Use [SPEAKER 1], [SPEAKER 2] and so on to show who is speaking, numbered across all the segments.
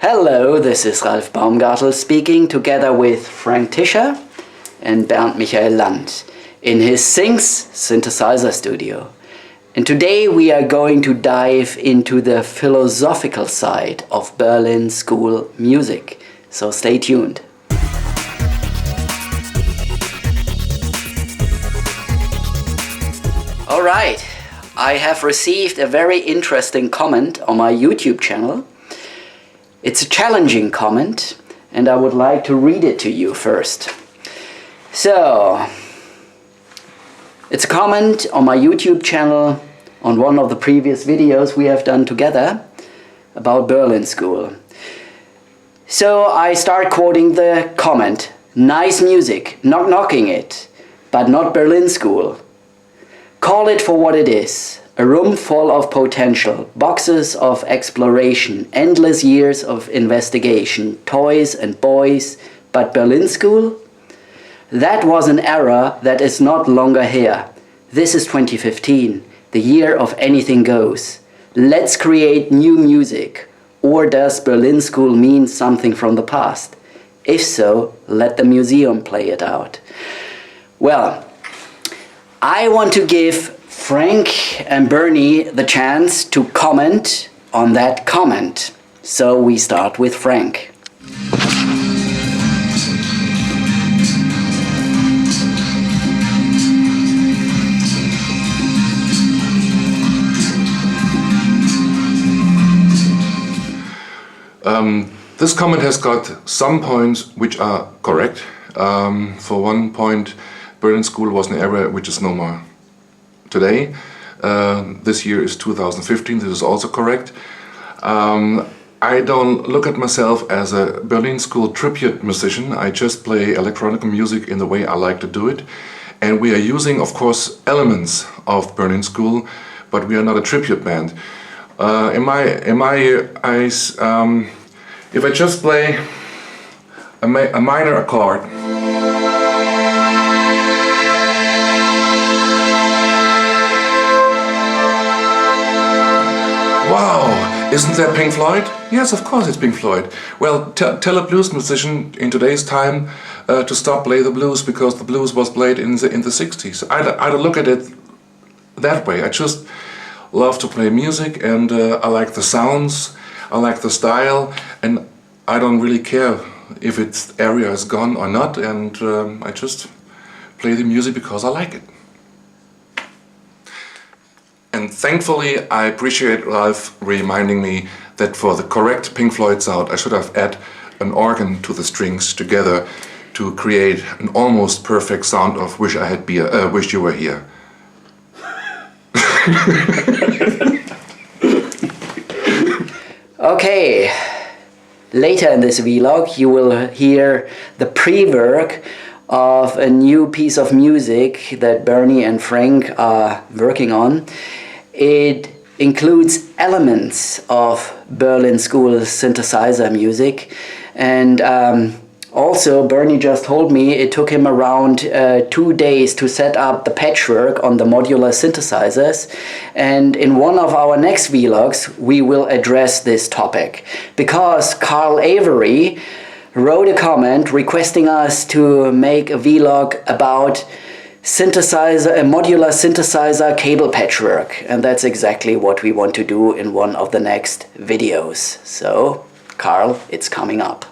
[SPEAKER 1] Hello, this is Ralf Baumgartl speaking together with Frank Tischer and Bernd-Miachel in his Synthesizer studio. And today we are going to dive into the philosophical side of Berlin school music. So stay tuned. Alright, I have received a very interesting comment on my YouTube channel. It's a challenging comment and I would like to read it to you first. So, it's a comment on my YouTube channel on one of the previous videos we have done together about Berlin School. So I start quoting the comment. Nice music, not knocking it, but not Berlin School. Call it for what it is. A room full of potential, boxes of exploration, endless years of investigation, toys and boys, but Berlin School? That was an era that is not longer here. This is 2015, the year of anything goes. Let's create new music. Or does Berlin School mean something from the past? If so, let the museum play it out. Well, I want to give Frank and Bernie the chance to comment on that comment. So we start with Frank.
[SPEAKER 2] This comment has got some points which are correct. For one point, Berlin School was an era which is no more today. This year is 2015, this is also correct. I don't look at myself as a Berlin School tribute musician. I just play electronic music in the way I like to do it. And we are using, of course, elements of Berlin School, but we are not a tribute band. In my eyes, if I just play a minor accord, wow, isn't that Pink Floyd? Yes, of course it's Pink Floyd. Well, tell a blues musician in today's time to stop playing the blues because the blues was played in the 60s. I don't look at it that way. I just love to play music and I like the sounds, I like the style, and I don't really care if its area is gone or not, and I just play the music because I like it. And thankfully I appreciate Ralph reminding me that for the correct Pink Floyd sound I should have added an organ to the strings together to create an almost perfect sound of Wish You Were Here.
[SPEAKER 1] Okay, later in this vlog you will hear the pre-work of a new piece of music that Bernie and Frank are working on. It includes elements of Berlin School synthesizer music, and also Bernie just told me it took him around 2 days to set up the patchwork on the modular synthesizers, and in one of our next vlogs we will address this topic because Carl Avery wrote a comment requesting us to make a vlog about synthesizer, a modular synthesizer cable patchwork, and that's exactly what we want to do in one of the next videos. So, Carl, it's coming up.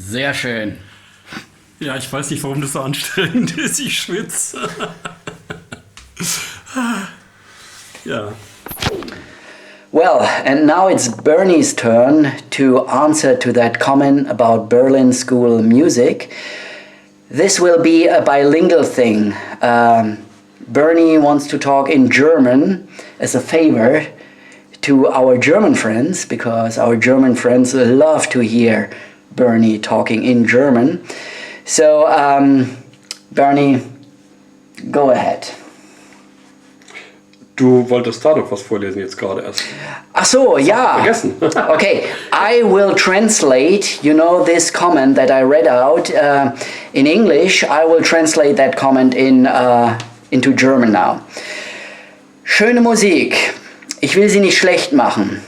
[SPEAKER 3] Sehr schön.
[SPEAKER 4] Ja, ich weiß nicht, warum das so anstrengend ist. Ich schwitze. Ja.
[SPEAKER 1] Well, and now it's Bernie's turn to answer to that comment about Berlin School music. This will be a bilingual thing. Bernie wants to talk in German as a favor to our German friends, because our German friends love to hear Bernie talking in German. So, Bernie, go ahead.
[SPEAKER 4] Du wolltest da doch was vorlesen jetzt gerade erst.
[SPEAKER 1] Ach so, ja.
[SPEAKER 4] Vergessen.
[SPEAKER 1] Okay, I will translate, this comment that I read out in English. I will translate that comment into German now. Schöne Musik. Ich will sie nicht schlecht machen.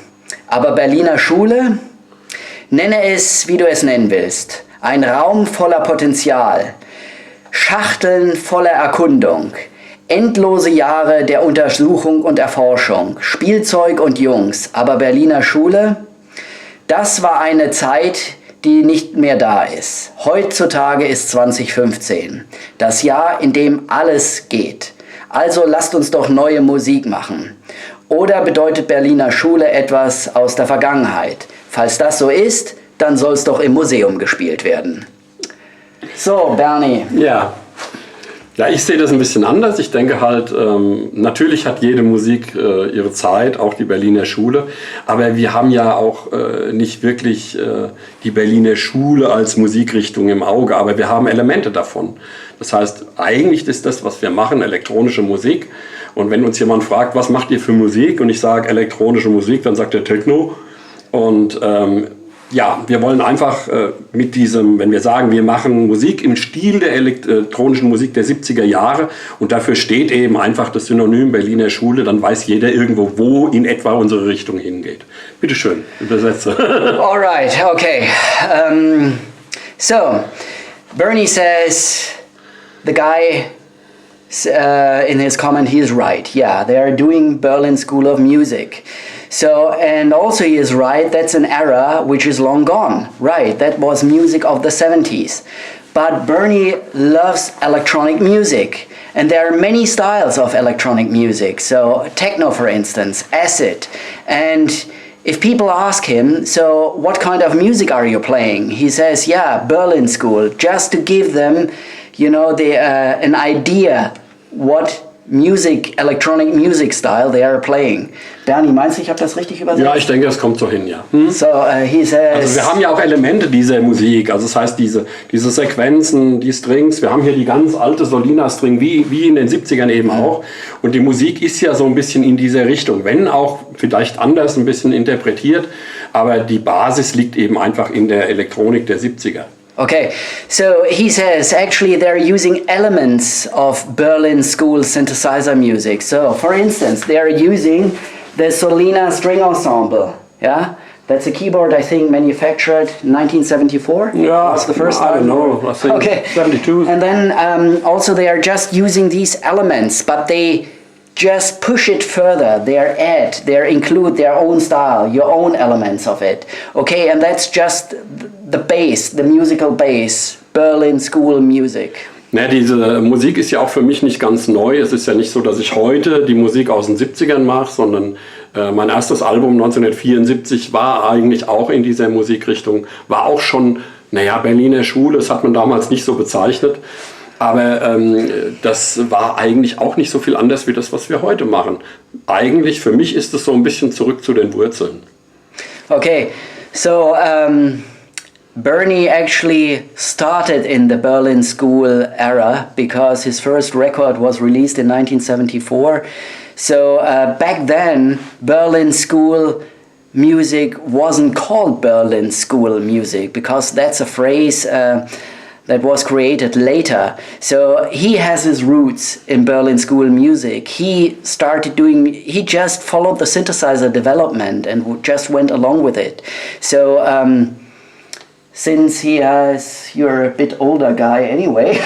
[SPEAKER 1] Aber Berliner Schule? Nenne es, wie du es nennen willst. Ein Raum voller Potenzial. Schachteln voller Erkundung. Endlose Jahre der Untersuchung und Erforschung, Spielzeug und Jungs, aber Berliner Schule? Das war eine Zeit, die nicht mehr da ist. Heutzutage ist 2015, das Jahr, in dem alles geht. Also lasst uns doch neue Musik machen. Oder bedeutet Berliner Schule etwas aus der Vergangenheit? Falls das so ist, dann soll es doch im Museum gespielt werden. So, Bernie.
[SPEAKER 4] Ja. Ja, ich sehe das ein bisschen anders. Ich denke halt, natürlich hat jede Musik ihre Zeit, auch die Berliner Schule. Aber wir haben ja auch nicht wirklich die Berliner Schule als Musikrichtung im Auge, aber wir haben Elemente davon. Das heißt, eigentlich ist das, was wir machen, elektronische Musik. Und wenn uns jemand fragt, was macht ihr für Musik? Und ich sage elektronische Musik, dann sagt er Techno. Und ja, wir wollen einfach mit diesem, wenn wir sagen, wir machen Musik im Stil der elektronischen Musik der 70er Jahre und dafür steht eben einfach das Synonym Berliner Schule, dann weiß jeder irgendwo, wo in etwa unsere Richtung hingeht. Bitte schön, übersetze.
[SPEAKER 1] All right, okay. So, Bernie says, the guy in his comment, he is right. Yeah, they are doing Berlin School of Music. So, and also he is right, that's an era which is long gone. Right, that was music of the 70s. But Bernie loves electronic music. And there are many styles of electronic music. So, techno, for instance, acid. And if people ask him, so what kind of music are you playing? He says, yeah, Berlin School, just to give them, an idea what electronic music style they are playing. Bernie, meinst du, ich habe das richtig übersetzt?
[SPEAKER 4] Ja, ich denke, es kommt so hin, ja.
[SPEAKER 1] So, he says,
[SPEAKER 4] also wir haben ja auch Elemente dieser Musik, also das heißt diese Sequenzen, die Strings, wir haben hier die ganz alte Solina-String, wie in den 70ern eben auch. Und die Musik ist ja so ein bisschen in dieser Richtung, wenn auch vielleicht anders ein bisschen interpretiert, aber die Basis liegt eben einfach in der Elektronik der 70er.
[SPEAKER 1] Okay, so he says actually they're using elements of Berlin School synthesizer music. So, for instance, they're using the Solina string ensemble. Yeah, that's a keyboard I think manufactured 1974.
[SPEAKER 4] Yeah,
[SPEAKER 1] was the first
[SPEAKER 4] I don't
[SPEAKER 1] time?
[SPEAKER 4] know. I think
[SPEAKER 1] okay,
[SPEAKER 4] 72.
[SPEAKER 1] And then also they are just using these elements, but they just push it further. They include their own style, your own elements of it. Okay, and that's just the bass, the musical bass, Berlin School Music.
[SPEAKER 4] Na, diese Musik ist ja auch für mich nicht ganz neu. Es ist ja nicht so, dass ich heute die Musik aus den 70ern mache, sondern mein erstes Album 1974 war eigentlich auch in dieser Musikrichtung, war auch schon, Berliner Schule, das hat man damals nicht so bezeichnet. Aber das war eigentlich auch nicht so viel anders wie das, was wir heute machen. Eigentlich, für mich ist es so ein bisschen zurück zu den Wurzeln.
[SPEAKER 1] Okay, so Bernie actually started in the Berlin School era because his first record was released in 1974. So back then, Berlin School music wasn't called Berlin School music because that's a phrase that was created later. So he has his roots in Berlin School music. He just followed the synthesizer development and just went along with it. So since you're a bit older guy anyway,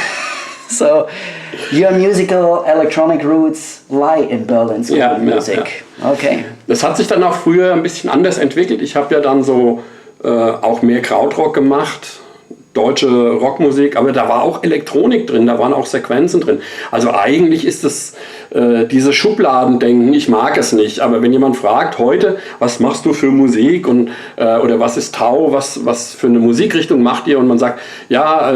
[SPEAKER 1] so your musical electronic roots lie in Berlin School music. Ja. Okay.
[SPEAKER 4] Das hat sich dann auch früher ein bisschen anders entwickelt. Ich habe ja dann so auch mehr Krautrock gemacht. deutsche Rockmusik, aber da war auch Elektronik drin, da waren auch Sequenzen drin. Also eigentlich ist es diese Schubladendenken, ich mag es nicht, aber wenn jemand fragt heute, was machst du für Musik und, oder was ist Thau, was für eine Musikrichtung macht ihr, und man sagt, ja,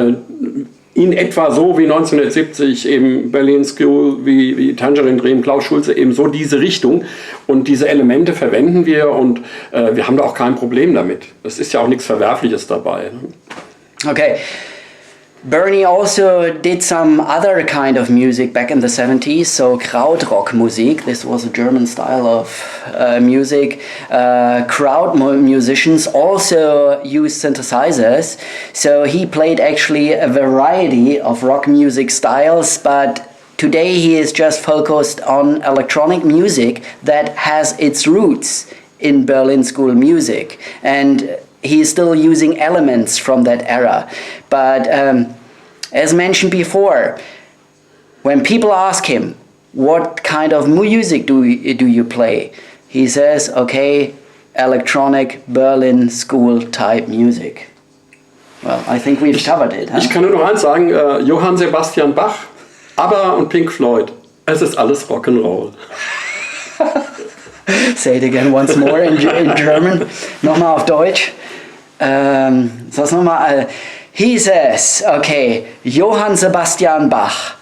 [SPEAKER 4] in etwa so wie 1970 eben Berlin School, wie Tangerine Dream, Klaus, Schulze, eben so diese Richtung, und diese Elemente verwenden wir, und wir haben da auch kein Problem damit. Es ist ja auch nichts Verwerfliches dabei.
[SPEAKER 1] Okay. Bernie also did some other kind of music back in the 70s, so Krautrock music. This was a German style of music. Crowd musicians also used synthesizers, so he played actually a variety of rock music styles, but today he is just focused on electronic music that has its roots in Berlin School music, and he is still using elements from that era. But as mentioned before, when people ask him, what kind of music do you play? He says, okay, electronic Berlin School type music. Well, I think we've covered it. Huh?
[SPEAKER 4] Ich kann nur noch eins sagen, Johann Sebastian Bach, ABBA und Pink Floyd, es ist alles Rock'n'Roll.
[SPEAKER 1] Say it again once more in German. Nochmal auf Deutsch. Sag's nochmal. He says, okay, Johann Sebastian Bach,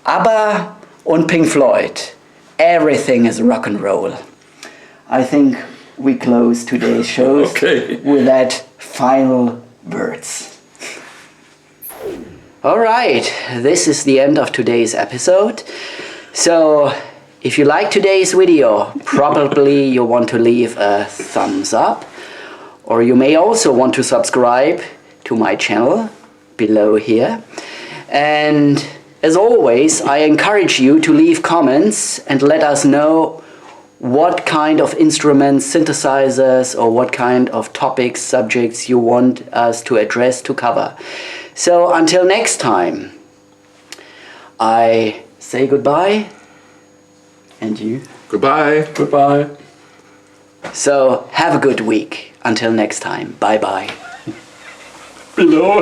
[SPEAKER 1] ABBA und Pink Floyd, everything is rock and roll. I think we close today's shows with that final words. All right, this is the end of today's episode. So, if you like today's video, probably you want to leave a thumbs up, or you may also want to subscribe to my channel below here. And as always, I encourage you to leave comments and let us know what kind of instruments, synthesizers, or what kind of topics, subjects you want us to address, to cover. So until next time, I say goodbye. And you?
[SPEAKER 2] Goodbye.
[SPEAKER 4] Goodbye.
[SPEAKER 1] So have a good week. Until next time. Bye bye.
[SPEAKER 4] Below.